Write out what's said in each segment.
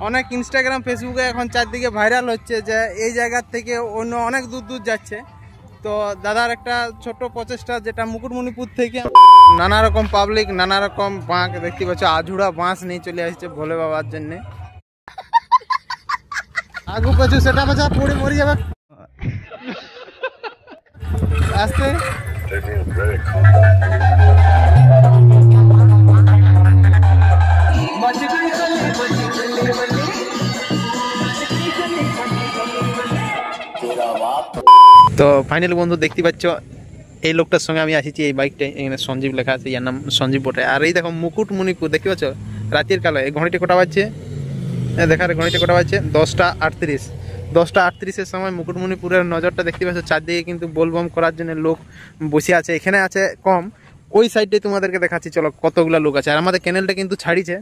অনেক ইনস্টাগ্রাম ফেসবুকে এখন চারদিকে ভাইরাল হচ্ছে যে এই জায়গা থেকে অন্য অনেক দূর দূর যাচ্ছে। তো দাদার একটা ছোট প্রচেষ্টা, যেটা মুকুটমণিপুর থেকে নানা রকম পাবলিক, নানা রকম বাঁক দেখতে পাচ্ছ, আঝুড়া বাঁশ নিয়ে চলে আসছে ভোলে বাবার জন্য। আগু পাছু সেটা বাজা পড়ে মরে যাবে আসতে। তো ফাইনালি বন্ধু দেখতে পাচ্ছ এই লোকটার সঙ্গে আমি আসিছি এই বাইকটাই, এখানে সঞ্জীব লেখা আছে, ইয়ার নাম সঞ্জীব বটে। আর এই দেখো মুকুটমণিপুর দেখতে পাচ্ছ রাতের কালো, এই ঘড়িটি কোটা বাজছে, দেখার ঘড়িটি কোটা বাজছে 10টা 38। 10টা 38-এর সময় মুকুটমণিপুরের নজরটা দেখতে পাচ্ছ, চারদিকে কিন্তু বোলবম করার জন্য লোক বসে আছে। এখানে আছে কম, ওই সাইডে তোমাদেরকে দেখাচ্ছি চলো কতগুলো লোক আছে। আর আমাদের ক্যানেলটা কিন্তু ছাড়িছে,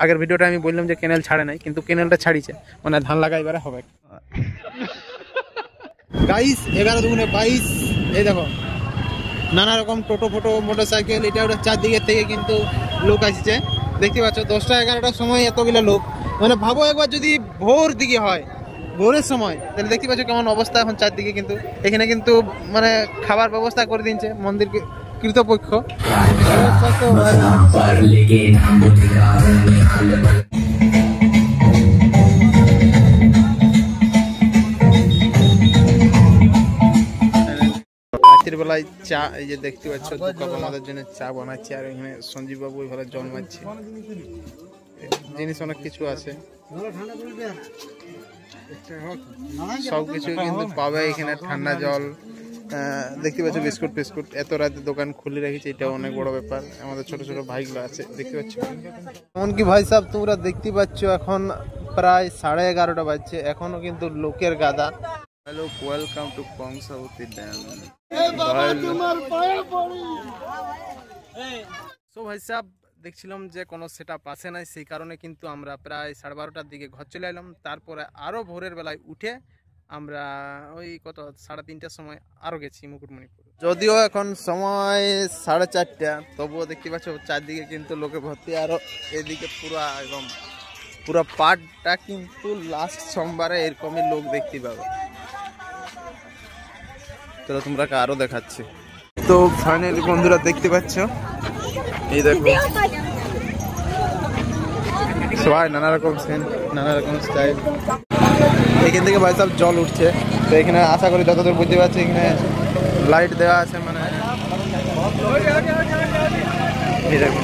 আগের ভিডিওটা আমি বললাম যে ক্যানেল ছাড়ে নাই, কিন্তু ক্যানেলটা ছাড়িছে, মানে ধান লাগাইবারে হবে। গাইস 11 দুগুণে 22, এই দেখো নানা রকম টোটো ফোটো মোটর সাইকেল, এটা ওটা চারদিকের থেকে কিন্তু লোক আসছে দেখতে পাচ্ছ। 10টা 11টার সময় এতগুলো লোক, মানে ভাবো একবার যদি ভোর দিকে হয়, ভোরের সময়, তাহলে দেখতে পাচ্ছ কেমন অবস্থা এখন চারদিকে। কিন্তু এখানে কিন্তু মানে খাবার ব্যবস্থা করে দিচ্ছে মন্দির কর্তৃপক্ষ। রাতের বেলায় চা, এই যে দেখতে পাচ্ছ দোকান আমাদের জন্য চা বানাচ্ছে, আর এখানে সঞ্জীব বাবু এভাবে জল মারছে, জিনিস অনেক কিছু আছে, সবকিছু কিন্তু পাবে এখানে। ঠান্ডা জল দেখতে পাচ্ছ, বিস্কুট ফিস্কুট, এত রাতে দোকান খুলে রেখেছে, এটা অনেক বড় ব্যাপার। আমাদের ছোট ছোট ভাইগুলো আছে দেখতে পাচ্ছ। এমনকি ভাই সাহেব তোমরা দেখতে পাচ্ছ এখন প্রায় 11:30 বাজছে, এখনো কিন্তু লোকের গাদা। Hello, welcome to Kangsabati dam. So ভাই সাহেব দেখছিলাম যে কোনো সেটআপ আসে নাই, সেই কারণে কিন্তু আমরা প্রায় 12:30টার দিকে ঘর চলে এলাম। তারপরে আরও ভোরের বেলায় উঠে আমরা ওই কত 3:30টার সময় আরও গেছি মুকুটমণিপুর। যদিও এখন সময় 4:30, তবুও দেখতে পাচ্ছ চারদিকে কিন্তু লোকে ভর্তি। আরও এদিকে পুরো একদম পুরো পার্টটা কিন্তু লাস্ট সোমবারে এরকমই লোক দেখতে পাবে। চলো তোমরা আরও দেখাচ্ছি। তো ফাইনালি বন্ধুরা দেখতে পাচ্ছ, এই দেখো সবাই নানা রকম সেন্ট, নানা রকম স্টাইল। এখান থেকে ভাই সব জল উঠছে, তো এখানে আশা করি যতদূর বুঝতে পারছি এখানে লাইট দেওয়া আছে, মানে এই দেখো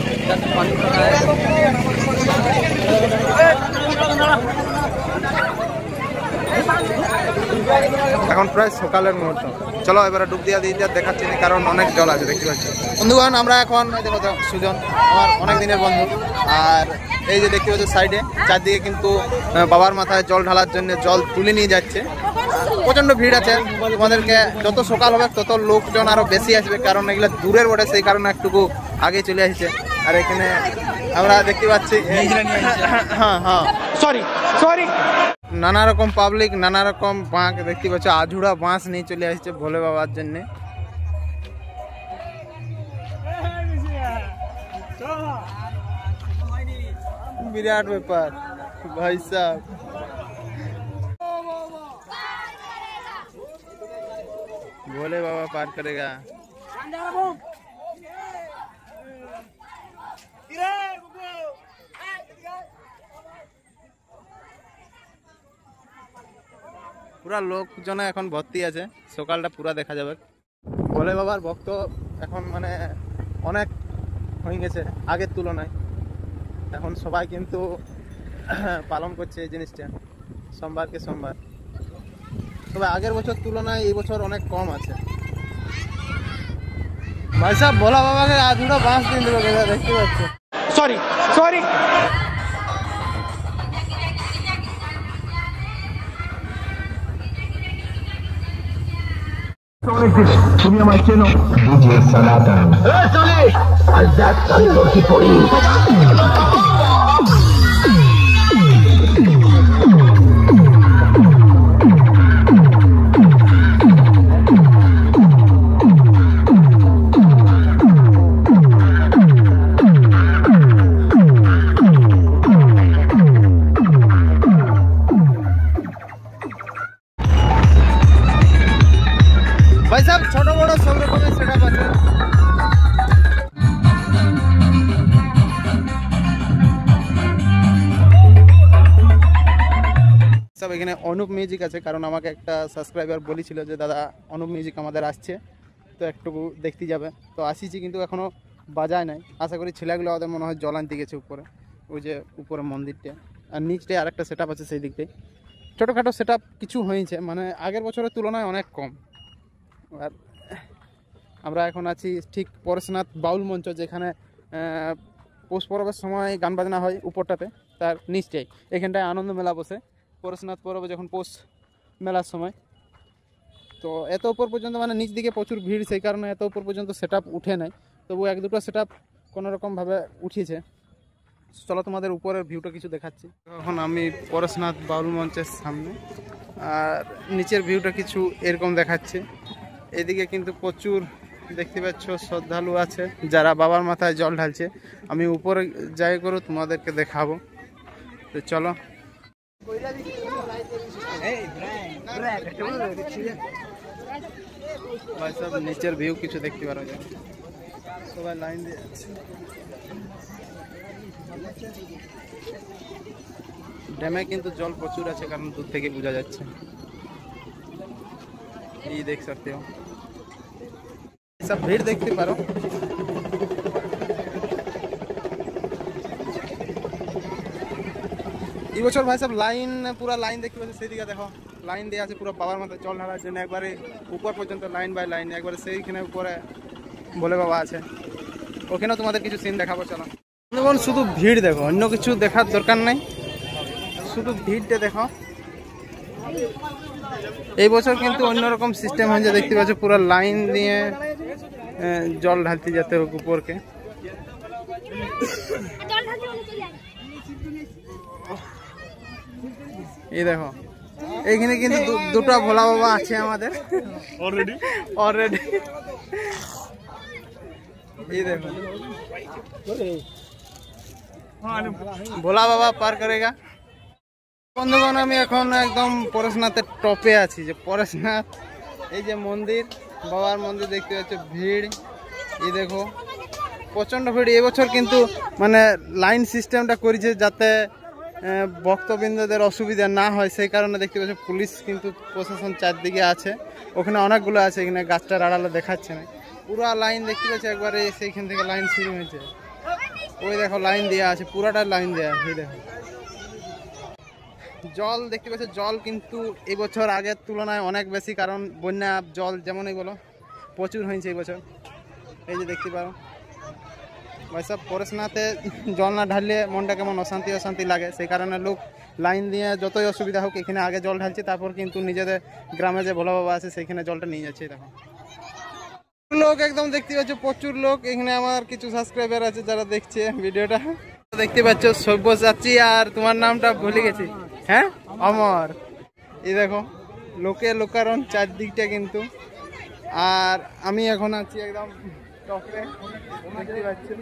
এখন প্রায় সকালের মুহূর্ত। চলো এবারে ডুব দিয়া দিয়ে দেখাচ্ছি না, কারণ অনেক জল আছে দেখতে পাচ্ছি। বন্ধুগণ আমরা এখন দেখো সুজন আমার অনেক দিনের বন্ধু, আর এই যে দেখতে পাচ্ছ সাইডে চারদিকে কিন্তু বাবার মাথায় জল ঢালার জন্য জল তুলে নিয়ে যাচ্ছে। প্রচণ্ড ভিড় আছে, তোমাদেরকে যত সকাল হবে তত লোকজন আরও বেশি আসবে, কারণ এগুলো দূরের বটে, সেই কারণে একটুকু আগে চলে আসছে। আর এখানে আমরা দেখতে পাচ্ছি সরি নানা রকম পাবলিক, নানা রকম বাঁক দেখতে পাচ্ছ, আঝুড়া বাঁশ নিয়ে চলে আসছে ভোলে বাবার জন্য। বিরাট ব্যাপার ভাই সাহেব। भोले बाबा पार करेगा। পুরা লোকজন এখন ভর্তি আছে, সকালটা পুরা দেখা যাবে। ভোলে বাবার ভক্ত এখন মানে অনেক হয়ে গেছে আগের তুলনায়, এখন সবাই কিন্তু পালন করছে এই জিনিসটা সোমবারকে সোমবার। তবে আগের বছর তুলনায় এই বছর অনেক কম আছে। ভাই সাহেব ভোলা বাবাকে আধুরা 5 দিন দেবে দেখতে পাচ্ছ। সরি তুমি আমার চেনো ডিজে সনাতন চলে আজাদ কি পড়ি। এখানে অনুপ মিউজিক আছে, কারণ আমাকে একটা সাবস্ক্রাইবার বলেছিল যে দাদা অনুপ মিউজিক আমাদের আসছে, তো একটু দেখতে যাবে। তো আসিছি কিন্তু এখনও বাজায় নাই, আশা করি ছেলেগুলো ওদের মনে হয় জল আনতে গেছে উপরে, ওই যে উপরে মন্দিরটা, আর নিচটায় আরেকটা সেট আপ আছে সেই দিকটায়। ছোটোখাটো সেট আপ কিছু হয়েছে, মানে আগের বছরের তুলনায় অনেক কম। আর আমরা এখন আছি ঠিক পরেশনাথ বাউল মঞ্চ, যেখানে পৌষ পরবের সময় গান বাজনা হয় উপরটাতে, তার নিচটাই এখানটায় আনন্দ মেলা বসে পরেশনাথ পরবে যখন পৌষ মেলার সময়। তো এত উপর পর্যন্ত মানে নিচ দিকে প্রচুর ভিড়, সেই কারণে এত উপর পর্যন্ত সেট আপ উঠে নাই, তবু এক দুটো সেট আপ কোনোরকমভাবে উঠিয়েছে। চলো তোমাদের উপরের ভিউটা কিছু দেখাচ্ছি। এখন আমি পরেশনাথ বাউল মঞ্চের সামনে, আর নিচের ভিউটা কিছু এরকম দেখাচ্ছে। এদিকে কিন্তু প্রচুর দেখতে পাচ্ছ শ্রদ্ধালু আছে যারা বাবার মাথায় জল ঢালছে। আমি উপরে যাই করে তোমাদেরকে দেখাবো, তো চলো। ভাই সব নিচের ভিউ কিছু দেখতে পারা যায়, সবাই লাইন দিয়ে আছে। ড্যামে কিন্তু জল প্রচুর আছে, কারণ দূর থেকে বোঝা যাচ্ছে। এই দেখ सकते हो, সব ভিড় দেখতে পারো। এই বছর ভাই সব লাইন, পুরা লাইন দেখতে পাচ্ছি, সেদিকে দেখো লাইন দেওয়া আছে পুরো বাবার মাথায় জল ঢালার জন্য, একবারে উপর পর্যন্ত লাইন বাই লাইন, একবারে সেইখানে উপরে বলে বাবা আছে, ওখানেও তোমাদের কিছু সিন দেখাবো। চলো বন্ধুগণ, শুধু ভিড় দেখো, অন্য কিছু দেখার দরকার নাই, শুধু ভিড়টা দেখো। এই বছর কিন্তু অন্যরকম সিস্টেম হয়েছে, দেখতে পাচ্ছ পুরো লাইন দিয়ে জল ঢালতে যেতে হোক উপরকে। এই দেখো এইখানে কিন্তু দুটো ভোলা বাবা আছে আমাদের অলরেডি। এই দেখো ভোলা বাবা পার করেগা। বন্ধুগণ, আমি এখন একদম পরেশনাথের টপে আছি, যে পরেশনাথ এই যে মন্দির, বাবার মন্দির দেখতে পাচ্ছ, ভিড় এই দেখো প্রচণ্ড ভিড়। এবছর কিন্তু মানে লাইন সিস্টেমটা করেছে যাতে ভক্তবৃন্দদের অসুবিধা না হয়, সেই কারণে দেখতে পাচ্ছ পুলিশ কিন্তু প্রশাসন চারদিকে আছে, ওখানে অনেকগুলো আছে, এখানে গাছটার আড়ালে দেখাচ্ছে না, পুরো লাইন দেখতে পাচ্ছ একবারে সেইখান থেকে লাইন শুরু হয়েছে। ওই দেখো লাইন দেওয়া আছে, পুরাটা লাইন দেওয়া আছে। দেখো জল দেখতে পাচ্ছ, জল কিন্তু এবছর আগের তুলনায় অনেক বেশি, কারণ বন্যা জল যেমনই বলো প্রচুর হয়েছে এই বছর। এই যে দেখতে পারো ভাই সব পরেশনাথে জল না ঢাললে মনটা কেমন অশান্তি অশান্তি লাগে, সেই কারণে লোক লাইন দিয়ে যতই অসুবিধা হোক এখানে আগে জল ঢালছে, তারপর কিন্তু নিজেদের গ্রামে যে ভোলা বাবা আছে সেইখানে জলটা নিয়ে যাচ্ছে। দেখো লোক একদম দেখতে পাচ্ছ প্রচুর লোক, এখানে আমার কিছু সাবস্ক্রাইবার আছে যারা দেখছে ভিডিওটা, দেখতে পাচ্ছ সব্যসাচী, আর তোমার নামটা ভুলে গেছি, হ্যাঁ অমর। এই দেখো লোকে লোকারণ চারদিকটা কিন্তু, আর আমি এখন আছি একদম টপে, দেখতে পাচ্ছি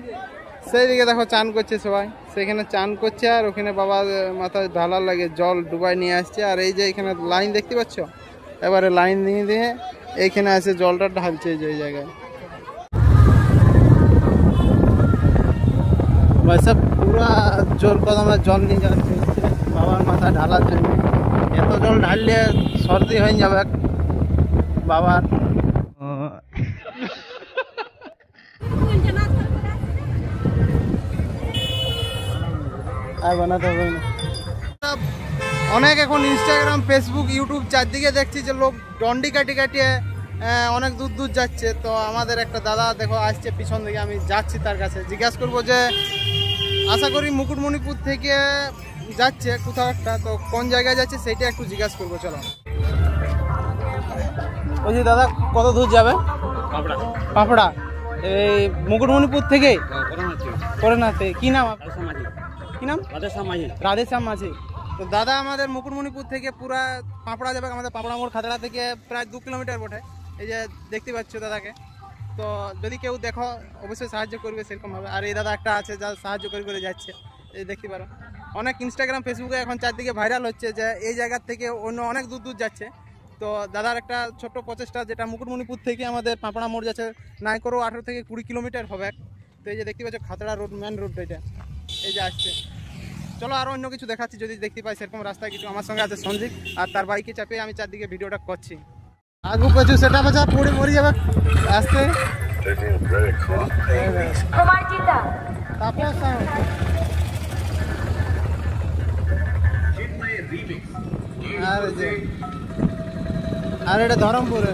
সেই দিকে দেখো চান করছে সবাই, সেখানে চান করছে, আর ওখানে বাবা মাথায় ঢালার লাগে জল ডুবাই নিয়ে আসছে। আর এই যে এখানে লাইন দেখতে পাচ্ছ, এবারে লাইন দিয়ে দিয়ে এইখানে আসে জলটা ঢালছে যে এই জায়গায়। সব পুরা জল কদমে জল নিয়ে যাচ্ছে বাবার মাথা ঢালার জন্য, এত জল ঢাললে সর্দি হয়ে যাবে বাবার। আর বানাতে হবে না। অনেক এখন ইনস্টাগ্রাম ফেসবুক ইউটিউব চারদিকে দেখছি যে লোক ডন্ডি কাটি কাটিয়ে অনেক দূর দূর যাচ্ছে। তো আমাদের একটা দাদা দেখো আসছে পিছন দিকে, আমি যাচ্ছি তার কাছে, জিজ্ঞাসা করবো যে আশা করি মুকুটমণিপুর থেকে যাচ্ছে কোথাও একটা, তো কোন জায়গায় যাচ্ছে সেইটা একটু জিজ্ঞাসা করবো। চলো বলছি দাদা কত দূর যাবে? পাপড়া এই মুকুটমণিপুর থেকে করোনাতে। কি নাম কি নাম? রাধেশ্যাম মাঝি। তো দাদা আমাদের মুকুটমণিপুর থেকে পুরা পাপড়া যাবে, আমাদের পাপড়া মোড় খাতড়া থেকে প্রায় 2 কিলোমিটার বটে। এই যে দেখতে পাচ্ছ দাদাকে, তো যদি কেউ দেখো অবশ্যই সাহায্য করবে সেরকমভাবে। আর এই দাদা একটা আছে যা সাহায্য করে করে যাচ্ছে, এই দেখতে পারো। অনেক ইনস্টাগ্রাম ফেসবুকে এখন চারদিকে ভাইরাল হচ্ছে যে এই জায়গার থেকে অন্য অনেক দূর দূর যাচ্ছে। তো দাদার একটা ছোট্ট প্রচেষ্টা, যেটা মুকুটমণিপুর থেকে আমাদের পাপড়া মোড় যাচ্ছে নাই করেও 18 থেকে 20 কিলোমিটার হবে। তো এই যে দেখতে পাচ্ছ খাতড়া রোড, মেন রোড, এটা এই যে আসছে। চলো আরো অন্য কিছু দেখাচ্ছি যদি দেখতে পাই সেরকম রাস্তায় কিছু। আমার সঙ্গে আছে সঞ্জীব, আর তার বাইকে চাপে আমি চারদিকে ভিডিওটা করছি। আগু পেছু সেটা বাজা পড়ে মরে যাবে আসতে। তাপস আর এটা ধরমপুরে।